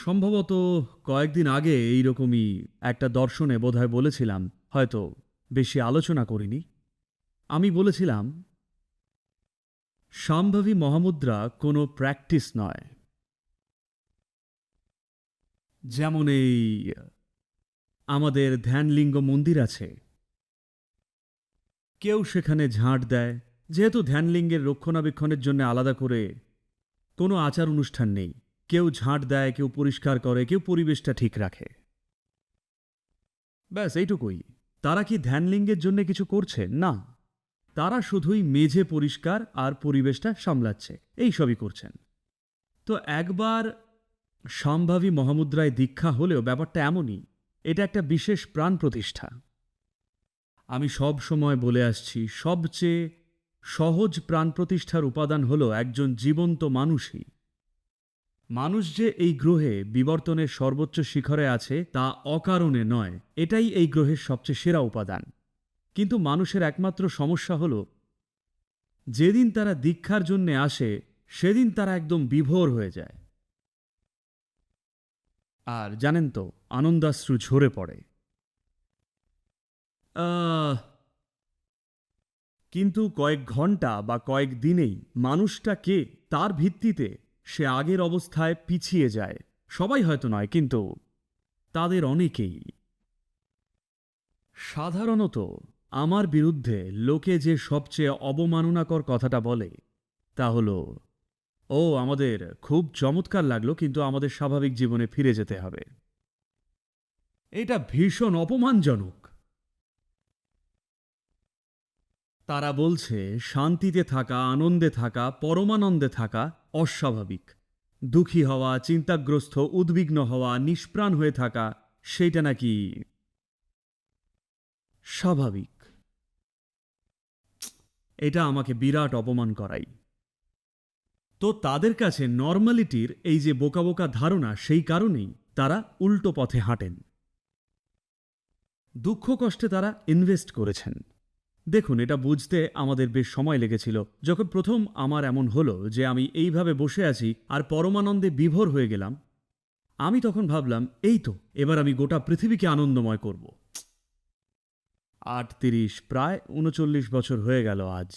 সম্ভবত কয়েকদিন আগে এইরকমই একটা দর্শনে বোধহয় বলেছিলাম, হয়তো বেশি আলোচনা করিনি। আমি বলেছিলাম, সম্ভাবী মহামুদ্রা কোনো প্র্যাকটিস নয়। যেমন এই আমাদের ধ্যানলিঙ্গ মন্দির আছে, কেউ সেখানে ঝাঁট দেয়, যেহেতু ধ্যানলিঙ্গের রক্ষণাবেক্ষণের জন্য আলাদা করে কোনো আচার অনুষ্ঠান নেই। কেউ ঝাঁট দেয়, কেউ পরিষ্কার করে, কেউ পরিবেশটা ঠিক রাখে, ব্যাস এইটুকুই। তারা কি ধ্যানলিঙ্গের জন্য কিছু করছে? না, তারা শুধুই মেঝে পরিষ্কার আর পরিবেশটা সামলাচ্ছে, এই সবই করছেন। তো একবার সম্ভাবী মহামুদ্রায় দীক্ষা হলেও ব্যাপারটা এমনই, এটা একটা বিশেষ প্রাণ প্রতিষ্ঠা। আমি সব সময় বলে আসছি, সবচেয়ে সহজ প্রাণ প্রতিষ্ঠার উপাদান হলো একজন জীবন্ত মানুষই। মানুষ যে এই গ্রহে বিবর্তনের সর্বোচ্চ শিখরে আছে তা অকারণে নয়, এটাই এই গ্রহের সবচেয়ে সেরা উপাদান। কিন্তু মানুষের একমাত্র সমস্যা হল, যেদিন তারা দীক্ষার জন্যে আসে সেদিন তারা একদম বিভোর হয়ে যায়, আর জানেন তো, আনন্দাশ্রু ঝরে পড়ে। কিন্তু কয়েক ঘন্টা বা কয়েক দিনেই মানুষটা কে তার ভিত্তিতে সে আগের অবস্থায় পিছিয়ে যায়। সবাই হয়তো নয়, কিন্তু তাদের অনেকেই। সাধারণত আমার বিরুদ্ধে লোকে যে সবচেয়ে অবমাননাকর কথাটা বলে তা হলো, ও আমাদের খুব চমৎকার লাগলো, কিন্তু আমাদের স্বাভাবিক জীবনে ফিরে যেতে হবে। এটা ভীষণ অপমানজনক। তারা বলছে শান্তিতে থাকা, আনন্দে থাকা, পরমানন্দে থাকা অস্বাভাবিক। দুঃখী হওয়া, চিন্তাগ্রস্ত, উদ্বিগ্ন হওয়া, নিষ্প্রাণ হয়ে থাকা, সেইটা নাকি স্বাভাবিক। এটা আমাকে বিরাট অপমান করাই। তো তাদের কাছে নর্মালিটির এই যে বোকা বোকা ধারণা, সেই কারণেই তারা উল্টো পথে হাঁটেন। দুঃখ কষ্টে তারা ইনভেস্ট করেছেন। দেখুন, এটা বুঝতে আমাদের বেশ সময় লেগেছিল। যখন প্রথম আমার এমন হলো যে আমি এইভাবে বসে আছি আর পরমানন্দে বিভোর হয়ে গেলাম, আমি তখন ভাবলাম, এই তো, এবার আমি গোটা পৃথিবীকে আনন্দময় করব। ৩৮, প্রায় ৩৯ বছর হয়ে গেল আজ।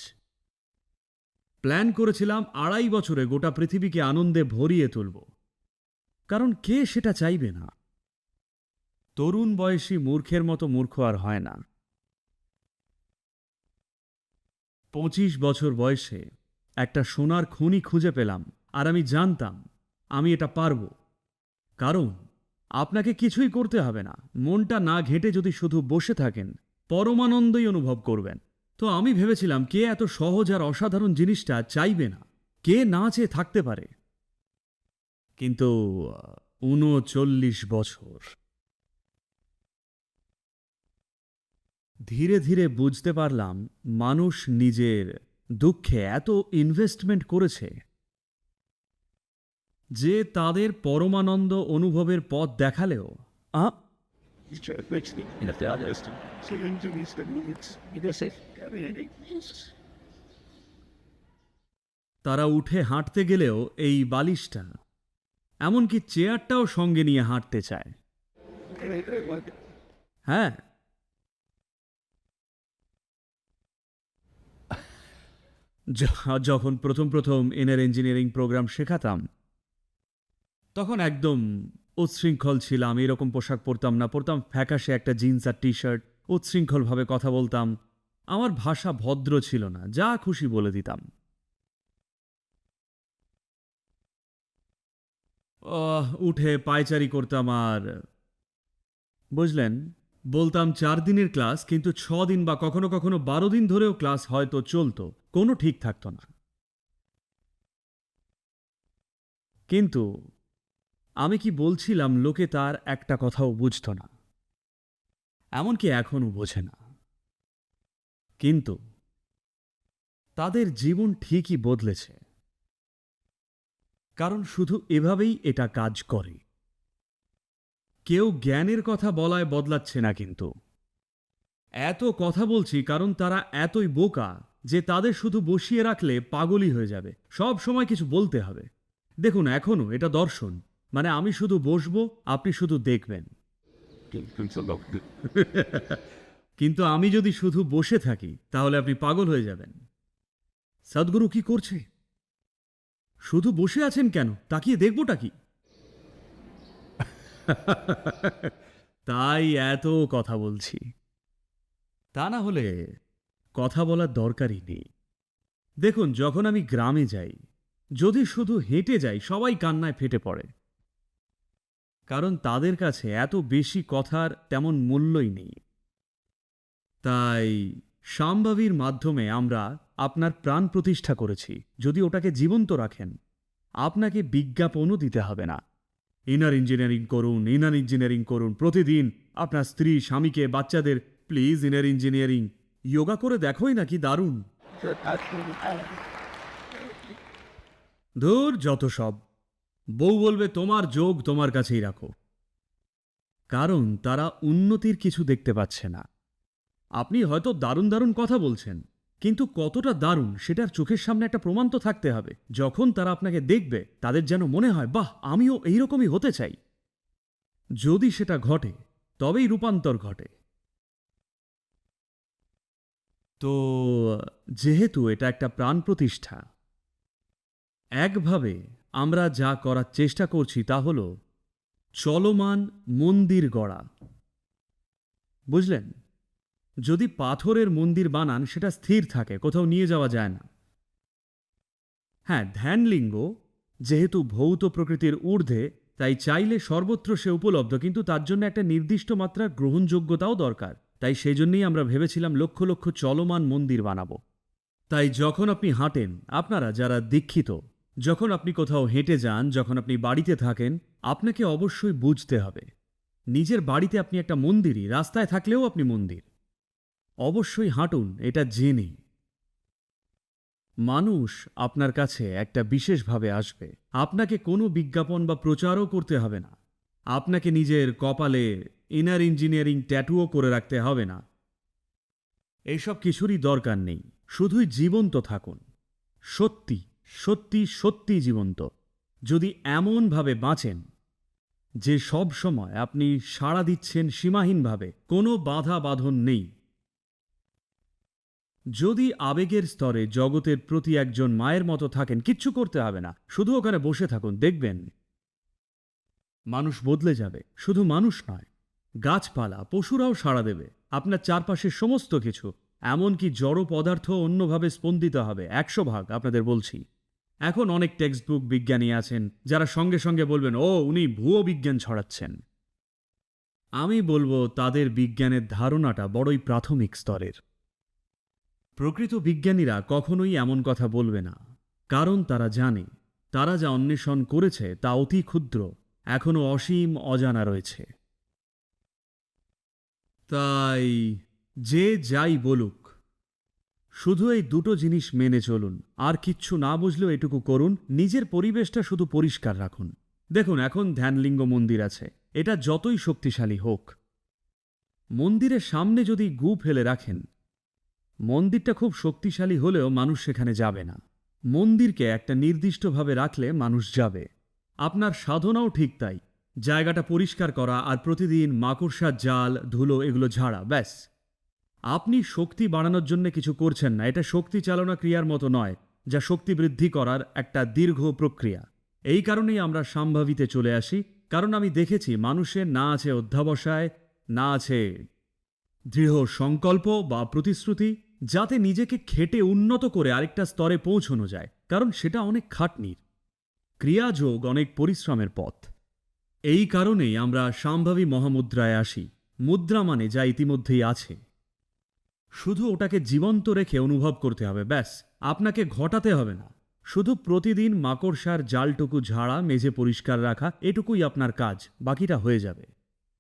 প্ল্যান করেছিলাম ২.৫ বছরে গোটা পৃথিবীকে আনন্দে ভরিয়ে তুলব। কারণ কে সেটা চাইবে না? তরুণ বয়সী মূর্খের মতো মূর্খ আর হয় না। ২৫ বছর বয়সে একটা সোনার খনি খুঁজে পেলাম, আর আমি জানতাম আমি এটা পারব। কারণ আপনাকে কিছুই করতে হবে না, মনটা না ঘেঁটে যদি শুধু বসে থাকেন, পরমানন্দই অনুভব করবেন। তো আমি ভেবেছিলাম, কে এত সহজ আর অসাধারণ জিনিসটা চাইবে না? কে না চেয়ে থাকতে পারে? কিন্তু ৩৯ বছর ধীরে ধীরে বুঝতে পারলাম, মানুষ নিজের দুঃখে এত ইনভেস্টমেন্ট করেছে যে তাদের পরমানন্দ অনুভবের পথ দেখালেও তারা উঠে হাঁটতে গেলেও এই বালিশটা, এমনকি চেয়ারটাও সঙ্গে নিয়ে হাঁটতে চায়। হ্যাঁ, যখন প্রথম প্রথম ইনার ইঞ্জিনিয়ারিং প্রোগ্রাম শেখাতাম, তখন একদম উচ্ছৃঙ্খল ছিলাম। এরকম পোশাক পরতাম না, পরতাম ফ্যাকাশে একটা জিন্স আর টি শার্ট। উচ্ছৃঙ্খলভাবে কথা বলতাম, আমার ভাষা ভদ্র ছিল না, যা খুশি বলে দিতাম। উঠে পায়চারি করতাম, আর বুঝলেন, বলতাম ৪ দিনের ক্লাস, কিন্তু ৬ দিন বা কখনো কখনো ১২ দিন ধরেও ক্লাস হয়তো চলতো, কোনো ঠিক থাকতো না। কিন্তু আমি কি বলছিলাম, লোকে তার একটা কথাও বুঝত না, এমনকি এখনও বোঝে না। কিন্তু তাদের জীবন ঠিকই বদলেছে, কারণ শুধু এভাবেই এটা কাজ করে। কেউ জ্ঞানের কথা বলায় বদলাচ্ছে না। কিন্তু এত কথা বলছি কারণ তারা এতই বোকা যে তাদের শুধু বসিয়ে রাখলে পাগলই হয়ে যাবে, সব সময় কিছু বলতে হবে। দেখুন, এখনো এটা দর্শন, মানে আমি শুধু বসবো, আপনি শুধু দেখবেন। কিন্তু আমি যদি শুধু বসে থাকি তাহলে আপনি পাগল হয়ে যাবেন। সদ্গুরু কি করছে? শুধু বসে আছেন কেন? তাকিয়ে দেখবোটা কি? তাই এত কথা বলছি। তা না হলে কথা বলার দরকারই নেই। দেখুন, যখন আমি গ্রামে যাই, যদি শুধু হেঁটে যাই, সবাই কান্নায় ফেটে পড়ে, কারণ তাদের কাছে এত বেশি কথার তেমন মূল্যই নেই। তাই শাম্ভবীর মাধ্যমে আমরা আপনার প্রাণ প্রতিষ্ঠা করেছি। যদি ওটাকে জীবন্ত রাখেন, আপনাকে বিজ্ঞাপনও দিতে হবে না। ইনার ইঞ্জিনিয়ারিং করুন, ইনার ইঞ্জিনিয়ারিং করুন প্রতিদিন। আপনার স্ত্রী, স্বামীকে, বাচ্চাদের প্লিজ ইনার ইঞ্জিনিয়ারিং। যোগা করে দেখোই না কি দারুণ। ধুর, যত সব। বউ বলবে তোমার যোগ তোমার কাছেই রাখো, কারণ তারা উন্নতির কিছু দেখতে পাচ্ছে না। আপনি হয়তো দারুণ দারুণ কথা বলছেন, কিন্তু কতটা দারুণ সেটার চোখের সামনে একটা প্রমাণ তো থাকতে হবে। যখন তারা আপনাকে দেখবে, তাদের যেন মনে হয়, বাহ, আমিও এইরকমই হতে চাই। যদি সেটা ঘটে, তবেই রূপান্তর ঘটে। তো যেহেতু এটা একটা প্রাণ প্রতিষ্ঠা, একভাবে আমরা যা করার চেষ্টা করছি তা হল চলমান মন্দির গড়া। বুঝলেন? যদি পাথরের মন্দির বানান, সেটা স্থির থাকে, কোথাও নিয়ে যাওয়া যায় না। হ্যাঁ, ধ্যানলিঙ্গ যেহেতু ভৌত প্রকৃতির ঊর্ধ্বে, তাই চাইলে সর্বত্র সে উপলব্ধ, কিন্তু তার জন্য একটা নির্দিষ্ট মাত্রার গ্রহণযোগ্যতাও দরকার। তাই সেজন্যই আমরা ভেবেছিলাম লক্ষ লক্ষ চলমান মন্দির বানাবো। তাই যখন আপনি হাঁটেন, আপনারা যারা দীক্ষিত, যখন আপনি কোথাও হেঁটে যান, যখন আপনি বাড়িতে থাকেন, আপনাকে অবশ্যই বুঝতে হবে নিজের বাড়িতে আপনি একটা মন্দিরই, রাস্তায় থাকলেও আপনি মন্দির। অবশ্যই হাঁটুন এটা জেনে। মানুষ আপনার কাছে একটা বিশেষভাবে আসবে। আপনাকে কোনো বিজ্ঞাপন বা প্রচারও করতে হবে না। আপনাকে নিজের কপালে ইনার ইঞ্জিনিয়ারিং ট্যাটুও করে রাখতে হবে না। এইসব কিছুরই দরকার নেই। শুধুই জীবন্ত থাকুন, সত্যি সত্যি সত্যি জীবন্ত। যদি এমনভাবে বাঁচেন যে সব সময় আপনি সাড়া দিচ্ছেন সীমাহীনভাবে, কোনো বাধা বাঁধন নেই। যদি আবেগের স্তরে জগতের প্রতি একজন মায়ের মতো থাকেন, কিচ্ছু করতে হবে না, শুধু ওখানে বসে থাকুন, দেখবেন মানুষ বদলে যাবে। শুধু মানুষ নয়, গাছপালা, পশুরাও সাড়া দেবে। আপনার চারপাশের সমস্ত কিছু, এমনকি জড় পদার্থ অন্যভাবে স্পন্দিত হবে 100 ভাগ। আপনাদের বলছি, এখন অনেক টেক্সট বুক বিজ্ঞানী আছেন যারা সঙ্গে সঙ্গে বলবেন, ও উনি ভুয়ো বিজ্ঞান ছড়াচ্ছেন। আমি বলবো তাদের বিজ্ঞানের ধারণাটা বড়ই প্রাথমিক স্তরের। প্রকৃত বিজ্ঞানীরা কখনোই এমন কথা বলবে না, কারণ তারা জানে তারা যা অন্বেষণ করেছে তা অতি ক্ষুদ্র, এখনো অসীম অজানা রয়েছে। তাই যে যাই বলুক, শুধু এই দুটো জিনিস মেনে চলুন। আর কিচ্ছু না বুঝলেও এটুকু করুন, নিজের পরিবেশটা শুধু পরিষ্কার রাখুন। দেখুন, এখন ধ্যানলিঙ্গ মন্দির আছে, এটা যতই শক্তিশালী হোক, মন্দিরের সামনে যদি গু ফেলে রাখেন, মন্দিরটা খুব শক্তিশালী হলেও মানুষ সেখানে যাবে না। মন্দিরকে একটা নির্দিষ্টভাবে রাখলে মানুষ যাবে। আপনার সাধনাও ঠিক তাই। জায়গাটা পরিষ্কার করা আর প্রতিদিন মাকড়সার জাল, ধুলো এগুলো ঝাড়া, ব্যাস। আপনি শক্তি বাড়ানোর জন্য কিছু করছেন না। এটা শক্তি চালনা ক্রিয়ার মতো নয়, যা শক্তি বৃদ্ধি করার একটা দীর্ঘ প্রক্রিয়া। এই কারণেই আমরা সম্ভাবিতে চলে আসি, কারণ আমি দেখেছি মানুষের না আছে অধ্যাবসায়, না আছে দৃঢ় সংকল্প বা প্রতিশ্রুতি, যাতে নিজেকে খেটে উন্নত করে আরেকটা স্তরে পৌঁছানো যায়। কারণ সেটা অনেক খাটনির, ক্রিয়াযোগ অনেক পরিশ্রমের পথ। এই কারণেই আমরা সম্ভাবী মহামুদ্রায় আসি। মুদ্রা মানে যা ইতিমধ্যেই আছে, শুধু ওটাকে জীবন্ত রেখে অনুভব করতে হবে, ব্যাস। আপনাকে ঘটাতে হবে না। শুধু প্রতিদিন মাকড়সার জালটুকু ঝাড়া, মেঝে পরিষ্কার রাখা, এটুকুই আপনার কাজ, বাকিটা হয়ে যাবে।